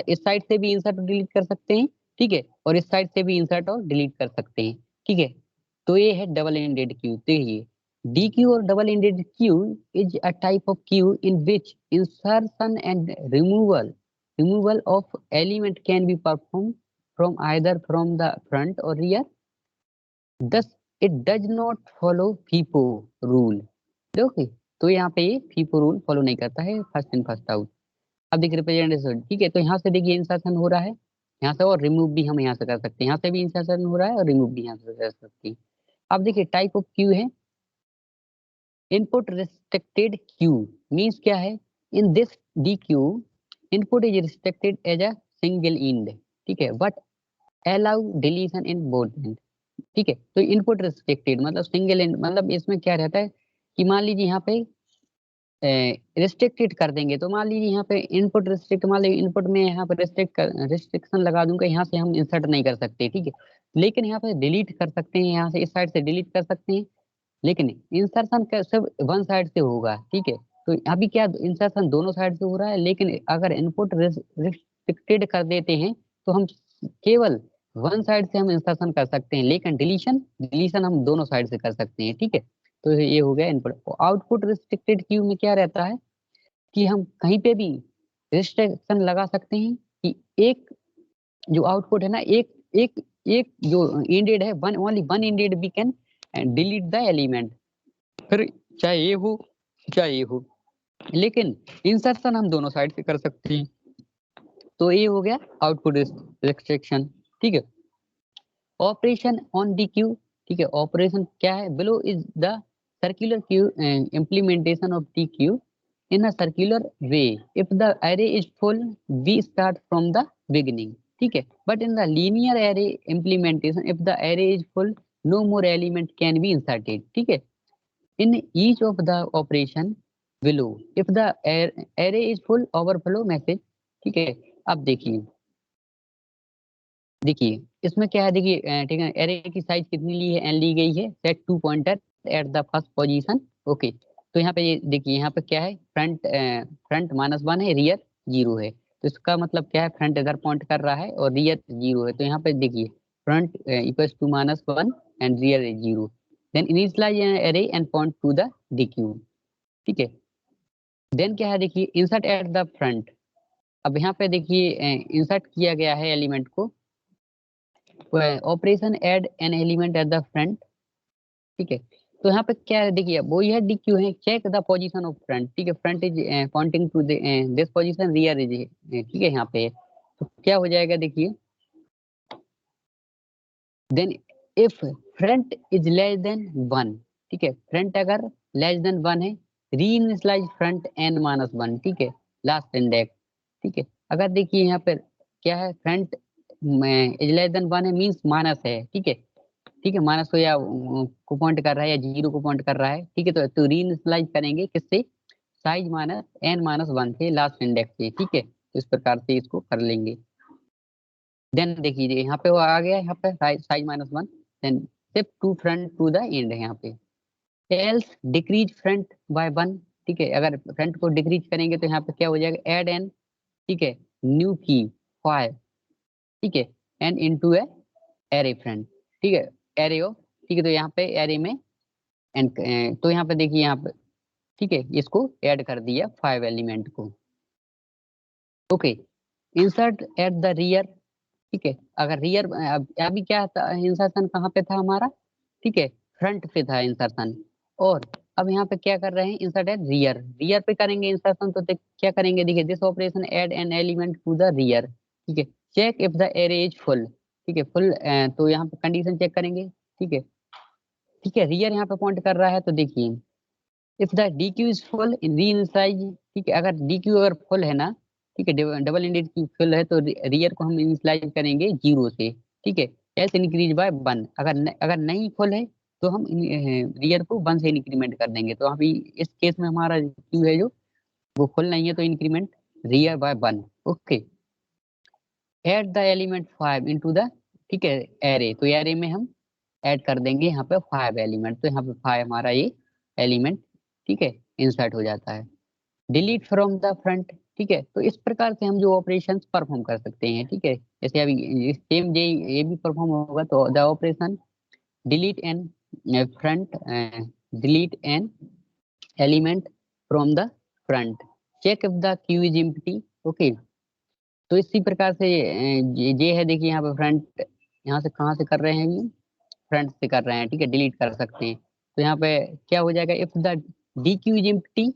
इस साइड से भी इंसर्ट और डिलीट कर सकते हैं, ठीक है, और इस साइड से भी इंसर्ट और डिलीट कर सकते हैं, ठीक है। तो ये है डबल एंडेड क्यू। तो ये D Q or double ended queue is a type of queue in which insertion and removal of element can be perform from either from the front or rear, thus it does not follow FIFO rule. Okay, तो यहाँ पे ये FIFO rule follow नहीं करता है, first in first out. अब देखिए representation, ठीक है, तो यहाँ से देखिए इंसर्शन हो रहा है यहाँ से, और रिमूव भी हम यहाँ से कर सकते हैं, यहाँ से भी इंसर्शन हो रहा है और रिमूव भी यहाँ से कर सकते हैं। अब देखिए टाइप ऑफ क्यू है इनपुट रिस्ट्रिक्टेड क्यू, मीन्स क्या है, in this D queue input is restricted as a single end, ठीक है, but allow deletion in both ends, ठीक है। तो इनपुट रिस्ट्रिक्टेड मतलब सिंगल इंड, मतलब इसमें क्या रहता है कि मान लीजिए यहाँ पे रिस्ट्रिक्टेड कर देंगे, तो मान लीजिए यहाँ पे इनपुट रिस्ट्रिक्ट, मान लीजिए इनपुट में यहाँ पे रिस्ट्रिक्शन लगा दूंगा, यहाँ से हम इंसर्ट नहीं कर सकते, ठीक है। लेकिन यहाँ पे डिलीट कर सकते हैं, यहाँ से इस साइड से डिलीट कर सकते हैं, लेकिन इंसर्शन सिर्फ वन साइड से होगा, ठीक है। तो अभी क्या इंसर्शन दोनों साइड से हो रहा है, लेकिन अगर इनपुट रिस्ट्रिक्टेड कर देते हैं तो हम केवल वन साइड से हम इंसर्शन कर सकते हैं, लेकिन डिलीशन डिलीशन हम दोनों साइड से कर सकते हैं, ठीक है। तो ये हो गया इनपुट। आउटपुट रिस्ट्रिक्टेड क्यू में क्या रहता है कि हम कहीं पे भी रिस्ट्रिक्शन लगा सकते हैं कि एक जो आउटपुट है ना, एक एक एक जो इंडेड है, one only one ended we can delete the element, फिर चाहे ये हो चाहे ये हो, लेकिन इंसर्शन हम दोनों साइड से कर सकते हैं। तो ये हो गया आउटपुट रिस्ट्रिक्शन, ठीक है। ऑपरेशन ऑन डी क्यू, ठीक है, ऑपरेशन क्या है, below is the circular queue implementation of DQ in a circular way. If the array is full, we start from the beginning, ठीक है। But in the linear array implementation, if the array is full, no more element can be inserted, ठीक है। In each of the operation below, if the array is full, overflow message, ठीक है। अब देखिए देखिए इसमें क्या है, देखिए ठीक है, एरे की साइज कितनी ली है, एन ली गई है, set to pointer at the first position, okay. तो यहाँ पे ये देखिए, यहाँ पे क्या है, फ्रंट -1 है, रियर 0 है। तो इसका मतलब क्या है, फ्रंट इधर पॉइंट कर रहा है और रियर 0 है। तो यहाँ पे देखिए front equals to -1 and rear is 0, then initialize array and point to the DQ, ठीक है। देन क्या है, देखिए इंसर्ट एट द फ्रंट। अब यहाँ पे देखिए इंसर्ट किया गया है एलिमेंट को, operation add an element at the front, ठीक है। तो यहाँ पे क्या है, देखिए वो यह डी क्यू है, check the position of front, ठीक है, front is pointing to this position, rear is, ठीक है, यहाँ पे। तो क्या हो जाएगा, देखिए then if front is less than 1, ठीक है। फ्रंट अगर लेस देन 1 है, री इनिशियलाइज फ्रंट n माइनस 1, ठीक है, लास्ट इंडेक्स, ठीक है। अगर देखिए यहाँ पर क्या है, फ्रंट इज लेस देन 1 है मीन्स माइनस है, ठीक है, ठीक है, माइनस को या को पॉइंट कर रहा है या 0 को पॉइंट कर रहा है, ठीक है। तो री इनिशियलाइज करेंगे किससे, साइज माइनस n माइनस 1 से, लास्ट इंडेक्स से, ठीक है। तो इस प्रकार से इसको कर लेंगे। देन देखिए यहाँ पे वो आ गया, यहाँ पे size minus 1, then shift to front to the end है यहाँ पे। एल्स डिक्रीज फ्रंट बाय 1, ठीक है। अगर फ्रंट को डिक्रीज करेंगे तो यहाँ पे क्या हो जाएगा, ऐड एन, ठीक है, न्यू की 5, ठीक है, एन इनटू ए एरे फ्रंट, ठीक है, एरे ऑफ, ठीक है। तो यहाँ पे एरे में एंड, तो यहाँ पे देखिए यहाँ पे, ठीक है, इसको ऐड कर दिया 5 एलिमेंट को। Okay, insert at the rear, ठीक है। अगर रियर अभी क्या था, इंसर्शन कहाँ पे था हमारा, ठीक है, फ्रंट पे था इंसर्शन, और अब यहाँ पे क्या कर रहे हैं, इंसर्ट एट रियर, रियर पे करेंगे इंसर्शन। तो क्या करेंगे, देखिए this operation add an element to the rear, ठीक है। Check if the array is full, ठीक है, फुल, तो यहाँ पे कंडीशन चेक करेंगे, ठीक है, ठीक है। रियर यहाँ पे पॉइंट कर रहा है, तो देखिए if the D queue is full in री इनिशियलाइज, ठीक है, अगर डी क्यू अगर फुल है ना, ठीक है, डबल इंडेड की फुल है, तो रियर को हम इनिशियलाइज करेंगे 0 से, ठीक है, एस इंक्रीज बाय 1। अगर नहीं फुल है तो हम रियर को 1 से इंक्रीमेंट कर देंगे। तो अभी इस केस में हमारा क्यू है जो वो फुल नहीं है, तो increment rear by 1। Okay, add the element 5 into the, ठीक है, एरे, तो एरे में हम ऐड कर देंगे यहाँ पे 5 एलिमेंट, तो यहाँ पे 5 हमारा ये एलिमेंट, ठीक है, इंसर्ट हो जाता है। डिलीट फ्रॉम द फ्रंट, ठीक है। तो इस प्रकार से हम जो ऑपरेशंस परफॉर्म कर सकते हैं, ठीक है। जैसे अभी सेम ये भी परफॉर्म होगा, तो the operation delete an front, delete an element from the front, check if the queue is empty. Okay, तो इसी प्रकार से ये है, देखिए यहाँ पे फ्रंट, यहाँ से कहाँ से कर रहे हैं, ये फ्रंट से कर रहे हैं, ठीक है, डिलीट कर सकते हैं। तो यहाँ पे क्या हो जाएगा, if the D queue is empty,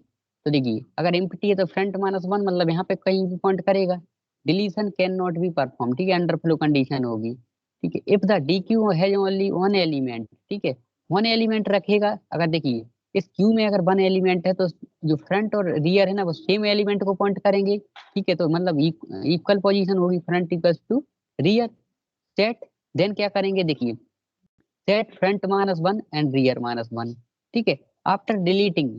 तो देखिए अगर एम्प्टी है तो फ्रंट माइनस 1, मतलब यहाँ पे कहीं भी पॉइंट करेगा, deletion can not be perform, ठीक है, अंडर फ्लो कंडीशन होगी, ठीक है। If the D Q has only 1 element, ठीक है, 1 एलिमेंट रखेगा। अगर देखिए इस क्यू में अगर 1 एलिमेंट है, तो जो फ्रंट और रियर है ना, वो सेम एलिमेंट को पॉइंट करेंगे, ठीक है। तो मतलब इक्वल पोजीशन होगी, front equals to rear, set, then क्या करेंगे, देखिए set front minus 1 and rear minus 1, ठीक है। After deleting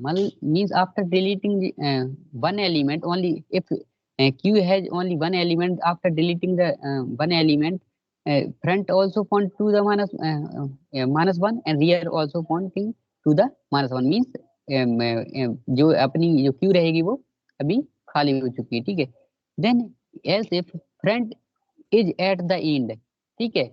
means after deleting 1 element only, if queue has only 1 element, after deleting the 1 element, front also point to the minus 1 and rear also pointing to the minus 1, means जो अपनी जो Q रहेगी वो अभी खाली हो चुकी है, ठीक है। Then else if front is at the end, ठीक है,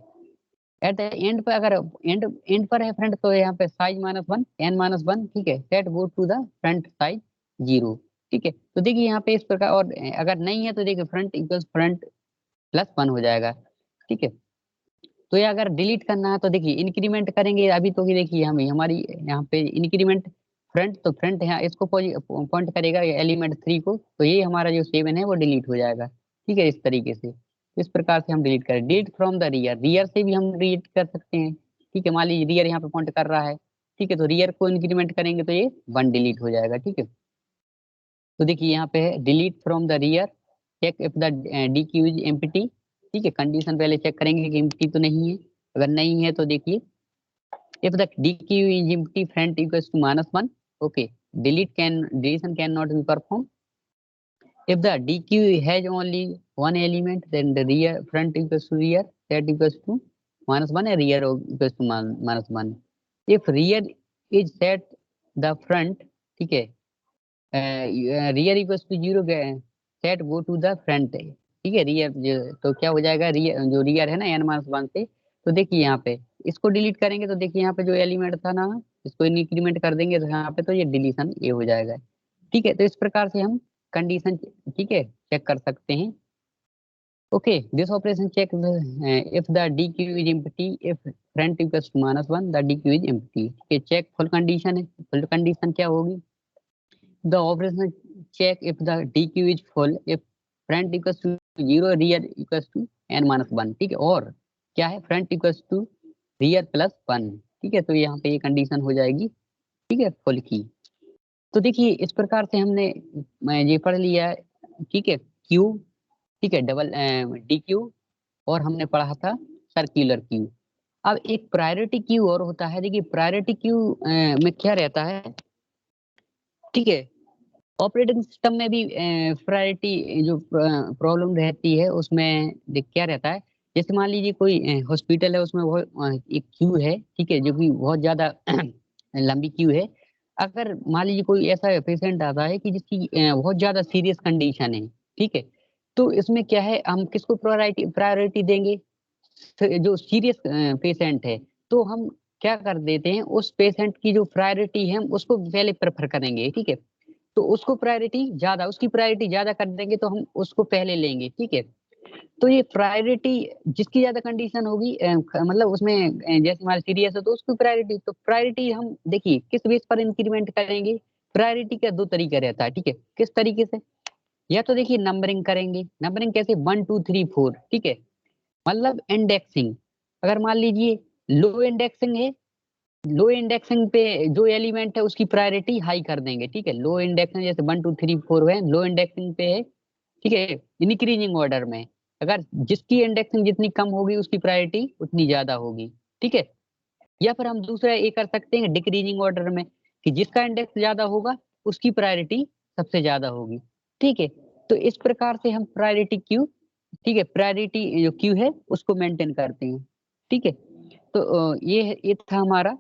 एट द एंड पर, अगर एंड पर है फ्रंट, तो यहाँ पे साइज माइनस 1 एन माइनस 1, ठीक है, set go to the front size 0, ठीक है। तो देखिए यहाँ पे इस प्रकार, और अगर नहीं है तो देखिए फ्रंट इक्वल्स फ्रंट प्लस 1 हो जाएगा, ठीक है। तो ये अगर डिलीट करना है तो देखिए इंक्रीमेंट करेंगे, अभी तो देखिए हम हमारी यहाँ पे इंक्रीमेंट फ्रंट, तो फ्रंट यहाँ इसको पॉइंट करेगा एलिमेंट 3 को, तो ये हमारा जो 7 है वो डिलीट हो जाएगा, ठीक है, इस तरीके से। इस प्रकार से हम डिलीट करें। Delete from the rear, rear से भी हम डिलीट कर सकते हैं, ठीक है। मान लीजिए रियर यहाँ पे पॉइंट कर रहा है, ठीक है, तो रियर को इंक्रीमेंट करेंगे तो ये 1 डिलीट हो जाएगा, ठीक है। तो देखिए यहाँ पे है delete from the rear, check if the D queue is empty, ठीक है, कंडीशन पहले चेक करेंगे कि एम्प्टी तो नहीं है। अगर नहीं है तो देखिए if the D queue is empty front equals to minus 1, okay, deletion cannot be performed. If the DQ has only 1 element, then the rear front equals to rear, that equals to minus 1 and rear equals to minus 1. If rear is set the front, ठीक है, rear equals to 0, set go to the front, ठीक है, rear तो क्या हो जाएगा, rear जो rear है ना n माइनस 1 से, तो देखिए यहाँ पे इसको डिलीट करेंगे, तो देखिए यहाँ पे जो एलिमेंट था ना, इसको इंक्रीमेंट कर देंगे, तो यहाँ पे तो ये डिलीशन ये हो जाएगा, ठीक है। तो इस प्रकार से हम कंडीशन, ठीक है, चेक कर सकते हैं। Okay, this operation check if the D queue is empty, if front equals to minus 1, the D queue is empty, ठीक है। चेक फुल कंडीशन है, फुल कंडीशन क्या होगी, the operation check if the D queue is full, if front equals to 0, rear equals to n minus 1, ठीक है, और क्या है, front equals to rear plus 1, ठीक है। तो यहाँ पे ये कंडीशन हो जाएगी ठीक है, फुल की। तो देखिए इस प्रकार से हमने ये पढ़ लिया है, ठीक है, क्यू, ठीक है, डबल डी क्यू, और हमने पढ़ा था सर्कुलर क्यू। अब एक प्रायोरिटी क्यू और होता है। देखिए प्रायोरिटी क्यू में क्या रहता है, ठीक है, ऑपरेटिंग सिस्टम में भी प्रायोरिटी जो प्रॉब्लम रहती है उसमें देख क्या रहता है। जैसे मान लीजिए कोई हॉस्पिटल है, उसमें बहुत एक क्यू है, ठीक है, जो कि बहुत ज्यादा लंबी क्यू है। अगर मान लीजिए कोई ऐसा पेशेंट आता है कि जिसकी बहुत ज्यादा सीरियस कंडीशन है, ठीक है, तो इसमें क्या है, हम किसको प्रायोरिटी प्रायोरिटी देंगे, जो सीरियस पेशेंट है। तो हम क्या कर देते हैं, उस पेशेंट की जो प्रायोरिटी है हम उसको पहले प्रेफर करेंगे, ठीक है। तो उसको प्रायोरिटी ज्यादा, उसकी प्रायोरिटी ज्यादा कर देंगे तो हम उसको पहले लेंगे, ठीक है। तो ये प्रायोरिटी जिसकी ज्यादा कंडीशन होगी मतलब उसमें जैसे हमारे सीरियस है तो उसकी प्रायोरिटी, तो प्रायोरिटी हम देखिए किस बेस पर इंक्रीमेंट करेंगे। प्रायोरिटी का दो तरीका रहता है, ठीक है, किस तरीके से, या तो देखिए नंबरिंग करेंगे। नंबरिंग कैसे, 1 2 3 4, ठीक है, मतलब इंडेक्सिंग। अगर मान लीजिए लो इंडेक्सिंग है, लो इंडेक्सिंग पे जो एलिमेंट है उसकी प्रायोरिटी हाई कर देंगे, ठीक है। लो इंडेक्सिंग जैसे 1 2 3 4 है, लो इंडेक्सिंग पे है, ठीक है, इंक्रीजिंग ऑर्डर में। अगर जिसकी इंडेक्सिंग जितनी कम होगी उसकी प्रायोरिटी उतनी ज्यादा होगी, ठीक है। या फिर हम दूसरा ये कर सकते हैं डिक्रीजिंग ऑर्डर में, कि जिसका इंडेक्स ज्यादा होगा उसकी प्रायोरिटी सबसे ज्यादा होगी, ठीक है। तो इस प्रकार से हम प्रायोरिटी क्यू, ठीक है, प्रायोरिटी जो क्यू है उसको मेंटेन करते हैं, ठीक है। तो ये था हमारा,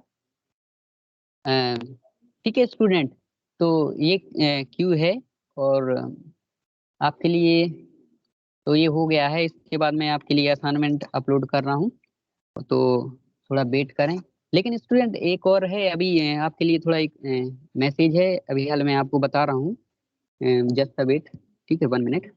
अ, ठीक है स्टूडेंट। तो ये क्यू है, और आपके लिए तो ये हो गया है। इसके बाद मैं आपके लिए असाइनमेंट अपलोड कर रहा हूँ, तो थोड़ा वेट करें। लेकिन स्टूडेंट एक और है अभी, आपके लिए थोड़ा एक मैसेज है, अभी हाल मैं आपको बता रहा हूँ, जस्ट अ वेट, ठीक है, 1 minute.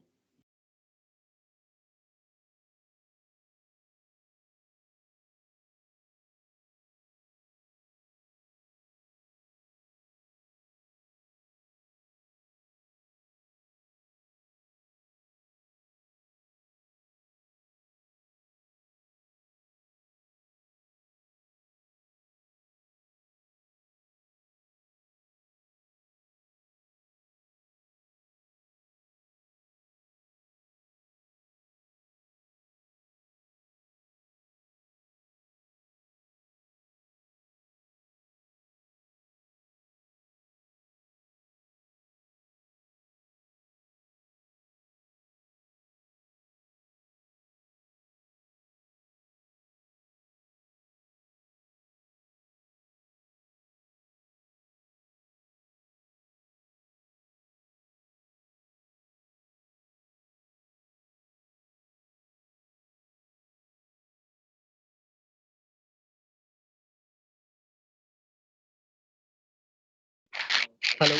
Hello,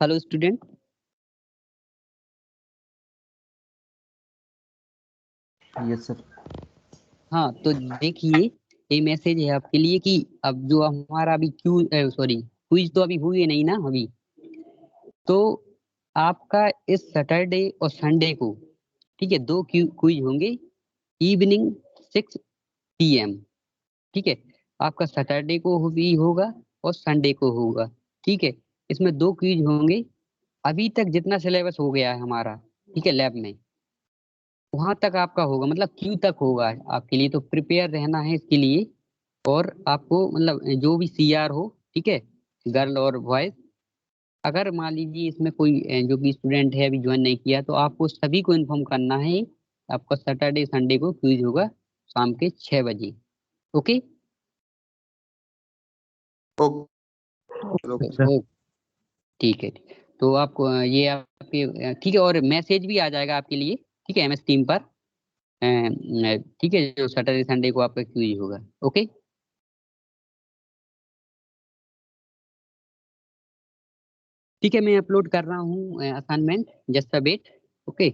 hello student. Yes sir. हाँ तो देखिए ये मैसेज है आपके लिए कि अब जो हमारा अभी क्यू सॉरी क्विज तो अभी हुई नहीं ना अभी, तो आपका इस सैटरडे और संडे को, ठीक है, दो क्विज होंगे, इवनिंग 6 PM, ठीक है। आपका सैटरडे को भी होगा और संडे को होगा, ठीक है। इसमें दो क्विज होंगे। अभी तक जितना सिलेबस हो गया है हमारा, ठीक है, लैब में, वहां तक आपका होगा, मतलब क्यू तक होगा आपके लिए, तो प्रिपेयर रहना है इसके लिए। और आपको मतलब जो भी सीआर हो, ठीक है, गर्ल और बॉयज, अगर मान लीजिए इसमें कोई जो भी स्टूडेंट है अभी ज्वाइन नहीं किया, तो आपको सभी को इन्फॉर्म करना है। आपका सैटरडे संडे को क्विज होगा शाम के 6 बजे, ओके। Okay sir. ओ, ठीक है। तो आपको ये आपके ठीक है, और मैसेज भी आ जाएगा आपके लिए, ठीक है, MS टीम पर, ठीक है, जो सैटरडे संडे को आपका क्विज होगा, ओके। ठीक है, मैं अपलोड कर रहा हूँ assignment, just a wait, okay.